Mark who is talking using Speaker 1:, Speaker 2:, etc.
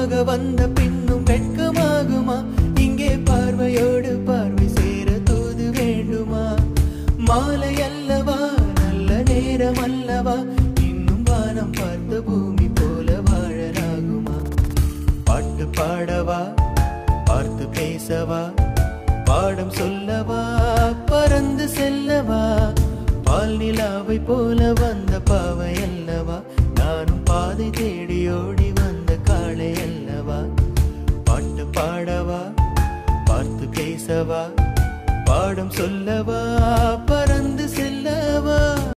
Speaker 1: வெட்கமாக வந்த பின்னும் வெட்கமாகுமா இங்கே பார்வையோடு பார்வை சேர தூது வேண்டுமா மாலை அல்லவா நல்ல நேரம் அல்லவா இன்னும் வானம் பார்த்த பூமி போல வாழலாகுமா பாட்டு பாடவா பார்த்து பேசவா பாடம் சொல்லவா பறந்து செல்லவா பால் நிலாவை போல வந்த பாவை அல்லவா நானும் பாதை தேடி ஓடி வந்த காளை அல்லவா பாட்டு பாடவா பார்த்து பேசவா பாடம் சொல்லவா பறந்து செல்லவா